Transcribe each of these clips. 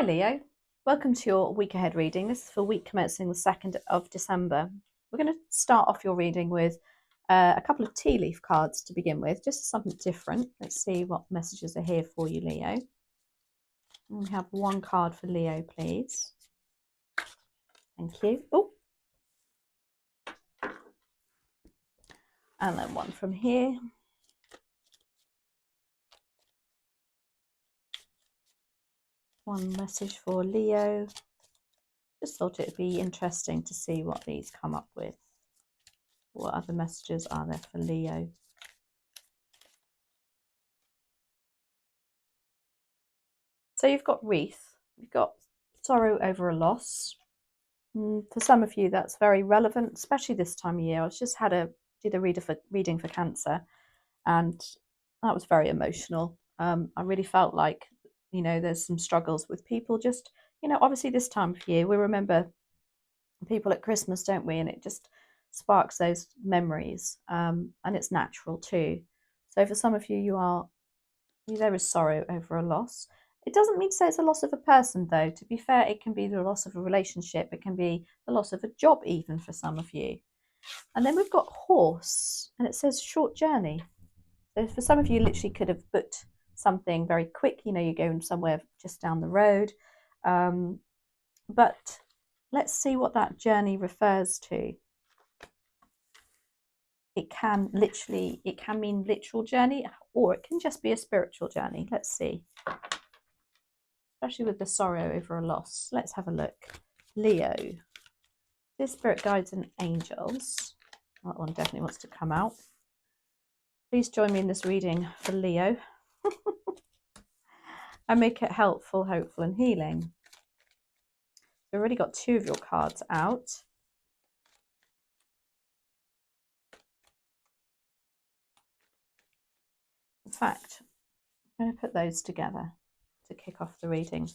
Hi Leo, welcome to your week ahead reading. This is for week commencing the 2nd of December. We're going to start off your reading with a couple of tea leaf cards to begin with, just something different. Let's see what messages are here for you, Leo. We have one card for Leo, please. Thank you. Oh, and then one from here. One message for Leo. Just thought it would be interesting to see what these come up with. What other messages are there for Leo? So you've got wreath, you've got sorrow over a loss. For some of you, that's very relevant, especially this time of year. I just did a reading for Cancer, and that was very emotional. I really felt like, there's some struggles with people. Just, obviously this time of year, we remember people at Christmas, don't we? And it just sparks those memories, and it's natural too. So for some of you, there is sorrow over a loss. It doesn't mean to say it's a loss of a person, though. To be fair, it can be the loss of a relationship. It can be the loss of a job, even for some of you. And then we've got horse, and it says short journey. So for some of you, literally could have booked something very quick. You're going somewhere just down the road. But let's see what that journey refers to. It can mean literal journey, or it can just be a spiritual journey. Let's see. Especially with the sorrow over a loss. Let's have a look. Leo. Dear Spirit Guides and Angels. That one definitely wants to come out. Please join me in this reading for Leo. And make it helpful, hopeful and healing. We've already got two of your cards out. In fact, I'm going to put those together to kick off the reading.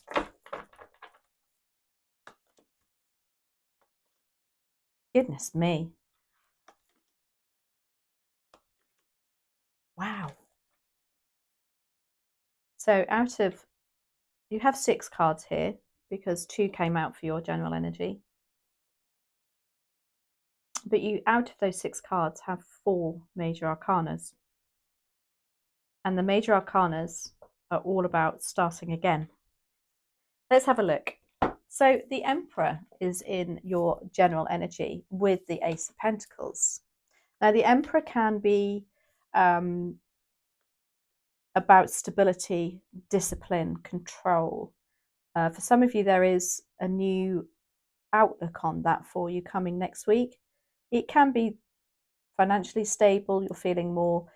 Goodness me. Wow. So you have 6 cards here because 2 came out for your general energy. But out of those 6 cards, have 4 major arcanas. And the major arcanas are all about starting again. Let's have a look. So the Emperor is in your general energy with the Ace of Pentacles. Now the Emperor can be about stability, discipline, control. For some of you, there is a new outlook on that for you coming next week. It can be financially stable. You're feeling more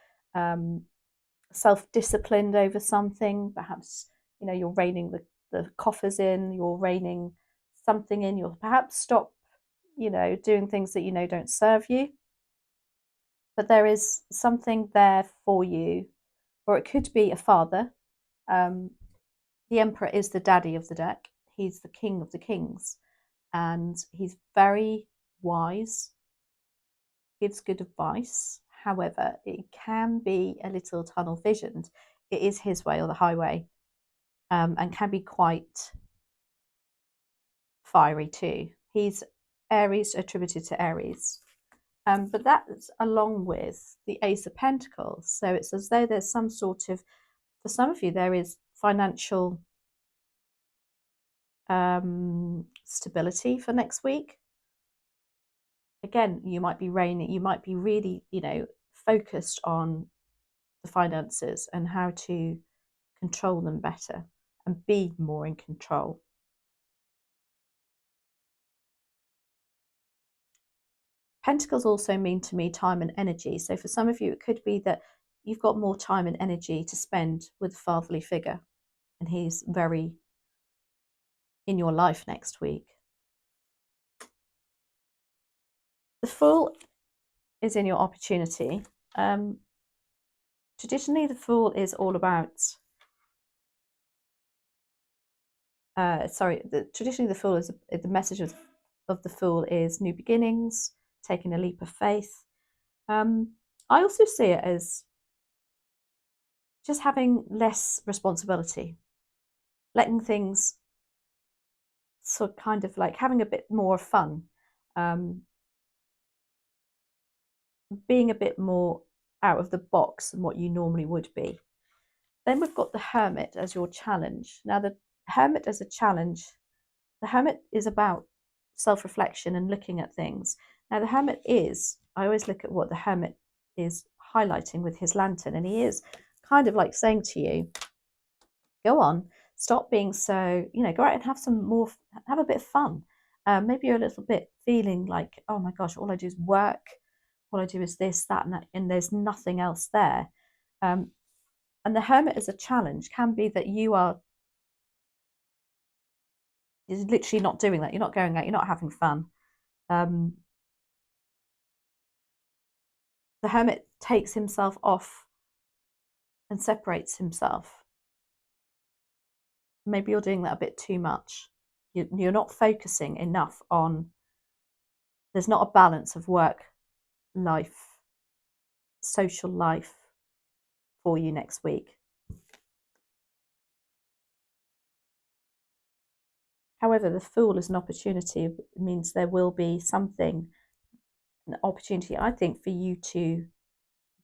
self-disciplined over something. Perhaps, you're reining the coffers in, you're reining something in. You'll perhaps stop, doing things that don't serve you. But there is something there for you, or it could be a father. The Emperor is the daddy of the deck. He's the king of the kings, and he's very wise, gives good advice. However, it can be a little tunnel visioned. It is his way or the highway, and can be quite fiery too. He's Aries, attributed to Aries. But that's along with the Ace of Pentacles. So it's as though there's some sort of, for some of you, there is financial stability for next week. Again, you might be really, focused on the finances and how to control them better and be more in control. Pentacles also mean to me time and energy. So for some of you, it could be that you've got more time and energy to spend with a fatherly figure, and he's very in your life next week. The Fool is in your opportunity. Traditionally, the Fool is all about traditionally the Fool is the message of the Fool is new beginnings, taking a leap of faith. I also see it as just having less responsibility, letting things sort of kind of like having a bit more fun, being a bit more out of the box than what you normally would be. Then we've got the Hermit as your challenge. Now, the Hermit as a challenge, the Hermit is about self-reflection and looking at things. Now, the Hermit is, I always look at what the Hermit is highlighting with his lantern, and he is kind of like saying to you, go on, stop being so, go out and have a bit of fun. Maybe you're a little bit feeling like, oh my gosh, all I do is work, all I do is this, that, and that, and there's nothing else there. And the Hermit as a challenge can be that you're literally not doing that. You're not going out, you're not having fun. The Hermit takes himself off and separates himself. Maybe you're doing that a bit too much. You're not focusing enough on, there's not a balance of work, life, social life for you next week. However, the Fool is an opportunity. It means there will be something, an opportunity, I think, for you to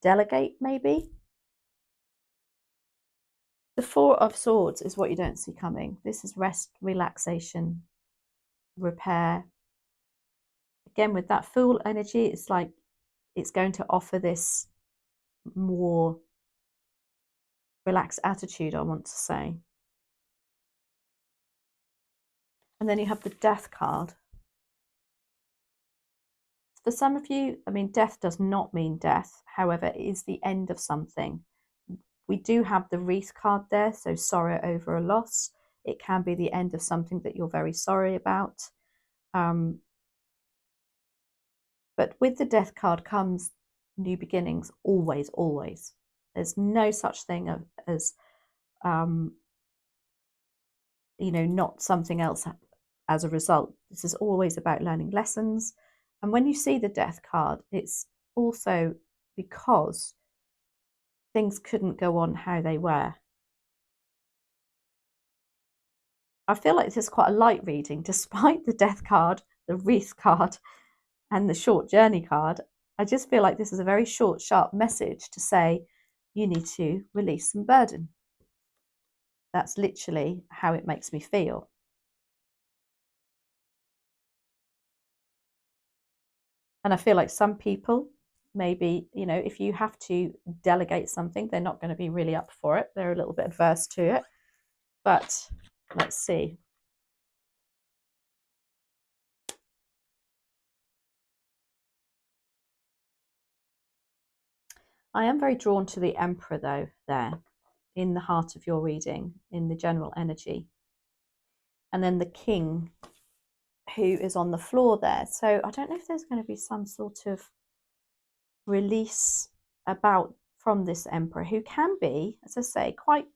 delegate, maybe. The Four of Swords is what you don't see coming. This is rest, relaxation, repair. Again, with that Fool energy, it's like it's going to offer this more relaxed attitude, I want to say. And then you have the Death card. For some of you, I mean, death does not mean death. However, it is the end of something. We do have the Wreath card there, so sorrow over a loss. It can be the end of something that you're very sorry about. But with the Death card comes new beginnings, always, always. There's no such thing as not something else as a result. This is always about learning lessons. And when you see the Death card, it's also because things couldn't go on how they were. I feel like this is quite a light reading, despite the Death card, the Wreath card, and the Short Journey card. I just feel like this is a very short, sharp message to say you need to release some burden. That's literally how it makes me feel. And I feel like some people, maybe, if you have to delegate something, they're not going to be really up for it. They're a little bit adverse to it. But let's see. I am very drawn to the Emperor, though, there in the heart of your reading, in the general energy. And then the King, who is on the floor there. So I don't know if there's going to be some sort of release from this Emperor, who can be, as I say, quite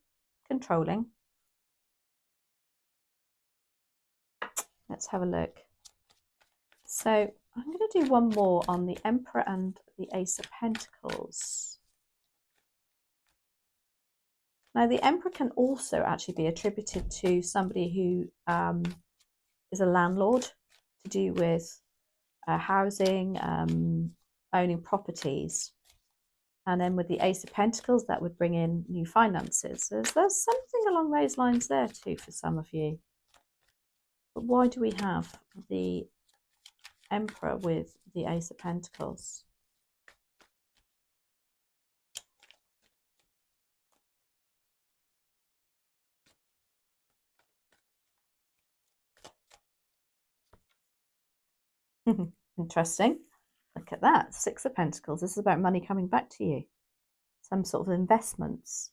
controlling. Let's have a look. So I'm going to do one more on the Emperor and the Ace of Pentacles. Now, the Emperor can also actually be attributed to somebody who is a landlord, to do with housing, owning properties. And then with the Ace of Pentacles, that would bring in new finances. So there's something along those lines there too for some of you. But why do we have the Emperor with the Ace of Pentacles? Interesting. Look at that. Six of Pentacles. This is about money coming back to you. Some sort of investments,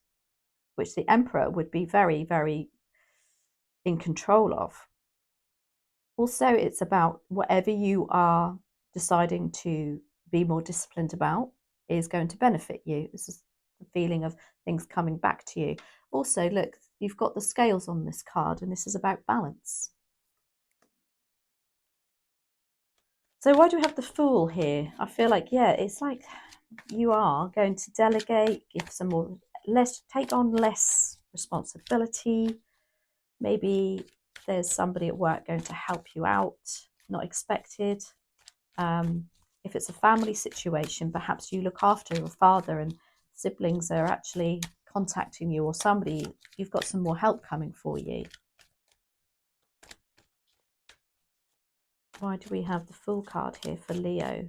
which the Emperor would be very, very in control of. Also, it's about whatever you are deciding to be more disciplined about is going to benefit you. This is the feeling of things coming back to you. Also, look, you've got the scales on this card, and this is about balance. So why do we have the Fool here? I feel like, yeah, it's like you are going to delegate, give some more, take on less responsibility, maybe there's somebody at work going to help you out, not expected. If it's a family situation, perhaps you look after your father and siblings are actually contacting you, or somebody, you've got some more help coming for you. Why do we have the Fool card here for Leo?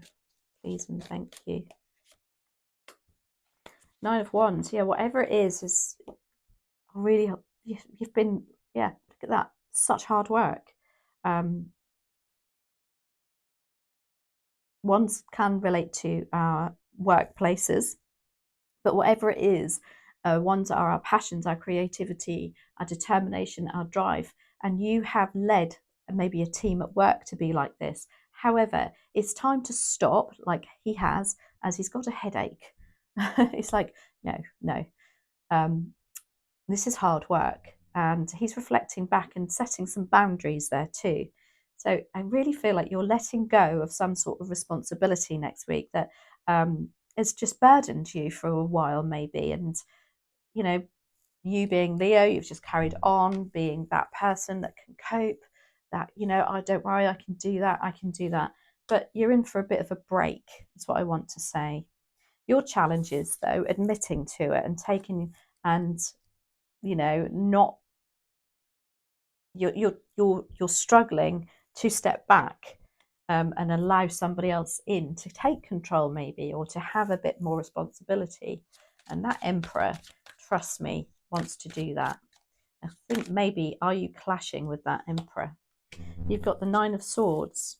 Please and thank you. 9 of Wands. Yeah, whatever it is really, you've been, yeah, look at that. Such hard work. Wands can relate to our workplaces, but whatever it is, Wands are our passions, our creativity, our determination, our drive. And you have led maybe a team at work to be like this. However, it's time to stop, like he has, as he's got a headache. It's like, no. This is hard work. And he's reflecting back and setting some boundaries there too. So I really feel like you're letting go of some sort of responsibility next week that has just burdened you for a while maybe. And, you know, you being Leo, you've just carried on being that person that can cope, that, I don't worry, I can do that. But you're in for a bit of a break, is what I want to say. Your challenge is, though, admitting to it and taking, and, not, you're struggling to step back and allow somebody else in to take control maybe, or to have a bit more responsibility. And that Emperor, trust me, wants to do that. I think maybe, are you clashing with that Emperor? You've got the 9 of Swords.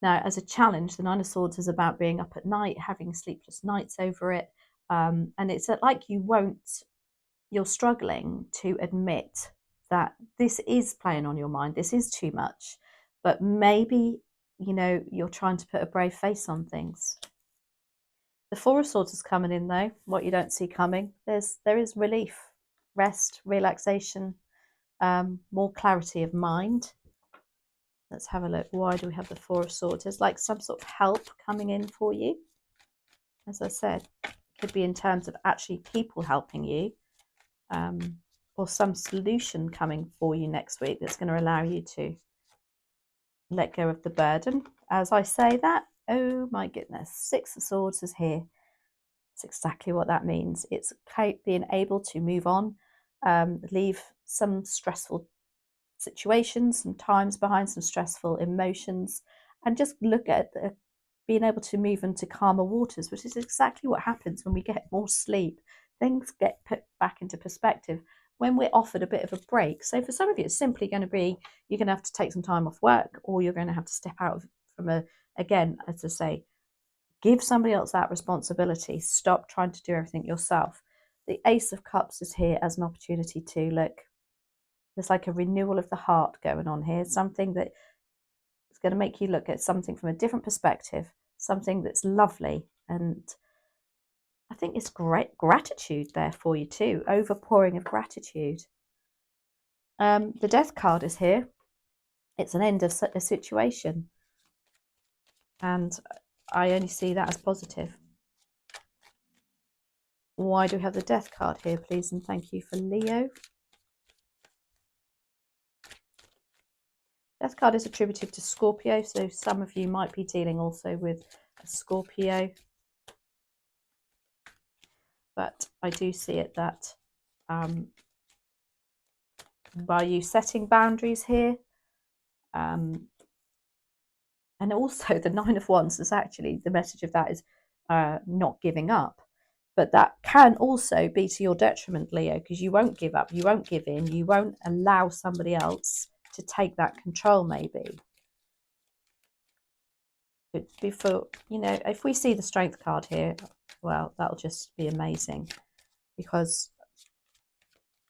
Now, as a challenge, the 9 of Swords is about being up at night, having sleepless nights over it. And it's like you're struggling to admit that this is playing on your mind. This is too much. But maybe, you're trying to put a brave face on things. The 4 of Swords is coming in, though. What you don't see coming. There is relief, rest, relaxation, more clarity of mind. Let's have a look. Why do we have the 4 of Swords? There's like some sort of help coming in for you. As I said, it could be in terms of actually people helping you, or some solution coming for you next week that's going to allow you to let go of the burden. As I say that, oh my goodness, 6 of Swords is here. That's exactly what that means. It's being able to move on, leave some stressful situations, some times behind, some stressful emotions, and just look at being able to move into calmer waters, which is exactly what happens when we get more sleep. Things get put back into perspective when we're offered a bit of a break. So for some of you, it's simply going to be, you're going to have to take some time off work, or you're going to have to step out from again, as I say, give somebody else that responsibility. Stop trying to do everything yourself. The Ace of Cups is here as an opportunity to look. There's like a renewal of the heart going on here, something that is going to make you look at something from a different perspective, something that's lovely. And I think it's great gratitude there for you too, overpouring of gratitude. The Death card is here. It's an end of a situation. And I only see that as positive. Why do we have the Death card here, please? And thank you for Leo. Death card is attributed to Scorpio, so some of you might be dealing also with a Scorpio. But I do see it that by you setting boundaries here, and also the 9 of Wands is actually, the message of that is not giving up. But that can also be to your detriment, Leo, because you won't give up, you won't give in, you won't allow somebody else to take that control maybe. Before, if we see the Strength card here, well, that'll just be amazing, because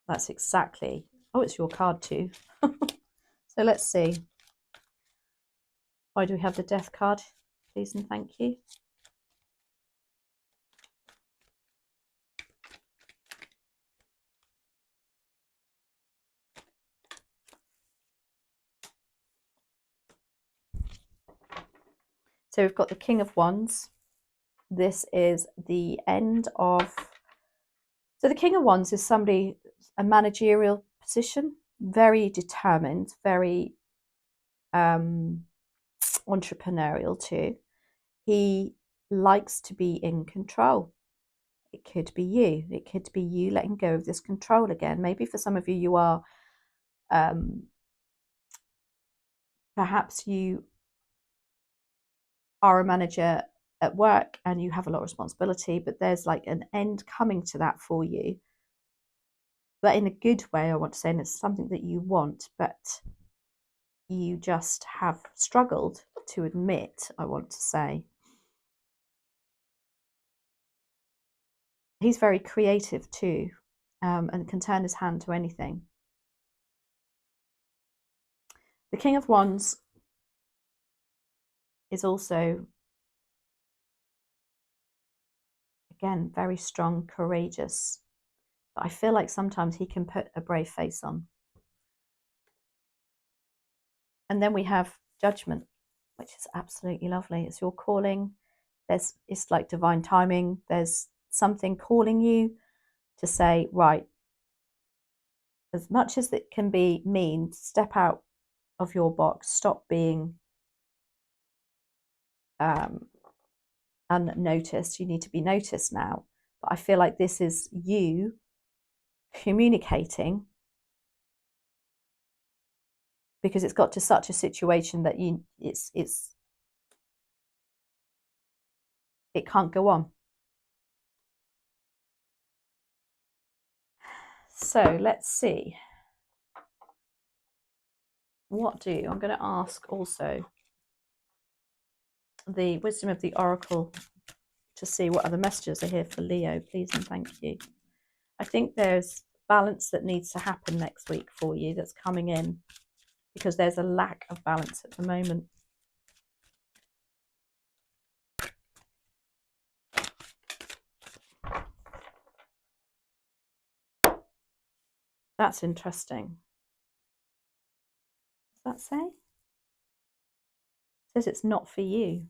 that's exactly, oh, it's your card too. So let's see. Why do we have the Death card, please and thank you? So we've got the King of Wands. This is the end of, so the King of Wands is somebody, a managerial position. very determined, very entrepreneurial too. He likes to be in control. It could be you. It could be you letting go of this control again. Maybe for some of you, you are, perhaps you are a manager at work and you have a lot of responsibility, but there's like an end coming to that for you. But in a good way, I want to say, and it's something that you want, but you just have struggled to admit, I want to say. He's very creative too, and can turn his hand to anything. The King of Wands is also, again, very strong, courageous. But I feel like sometimes he can put a brave face on. And then we have Judgment, which is absolutely lovely. It's your calling. It's like divine timing. There's something calling you to say, right, as much as it can be mean, step out of your box, stop being unnoticed. You need to be noticed now. But I feel like this is you communicating, because it's got to such a situation that it can't go on. So let's see. I'm going to ask also the wisdom of the oracle to see what other messages are here for Leo, please and thank you. I think there's balance that needs to happen next week for you that's coming in, because there's a lack of balance at the moment. That's interesting. What does that say? It says it's not for you.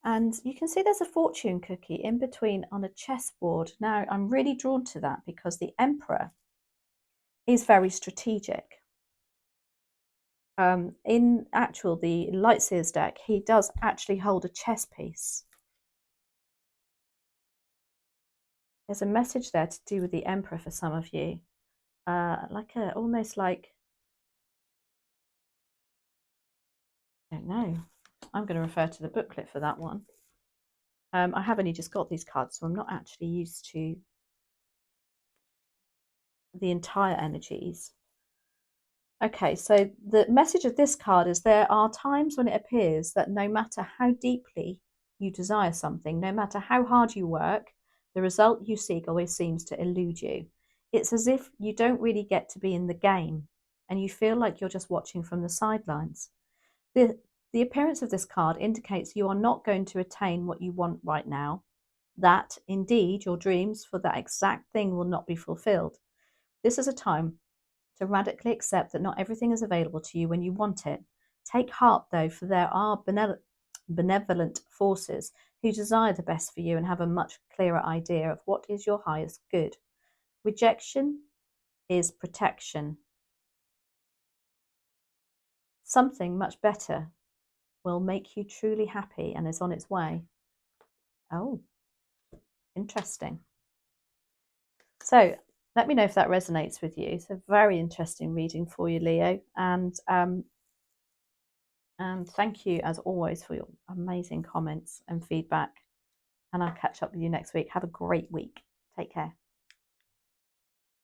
And you can see there's a fortune cookie in between on a chessboard. Now, I'm really drawn to that because the Emperor is very strategic. In the Light Seers deck, he does actually hold a chess piece. There's a message there to do with the Emperor for some of you. Almost like, I don't know. I'm going to refer to the booklet for that one. I have only just got these cards, so I'm not actually used to the entire energies. Okay, so the message of this card is there are times when it appears that no matter how deeply you desire something, no matter how hard you work, the result you seek always seems to elude you. It's as if you don't really get to be in the game and you feel like you're just watching from the sidelines. The appearance of this card indicates you are not going to attain what you want right now, that indeed your dreams for that exact thing will not be fulfilled. This is a time to radically accept that not everything is available to you when you want it. Take heart, though, for there are benevolent forces who desire the best for you and have a much clearer idea of what is your highest good. Rejection is protection. Something much better will make you truly happy and is on its way. Oh, interesting. So let me know if that resonates with you. It's a very interesting reading for you, Leo. And thank you, as always, for your amazing comments and feedback. And I'll catch up with you next week. Have a great week. Take care.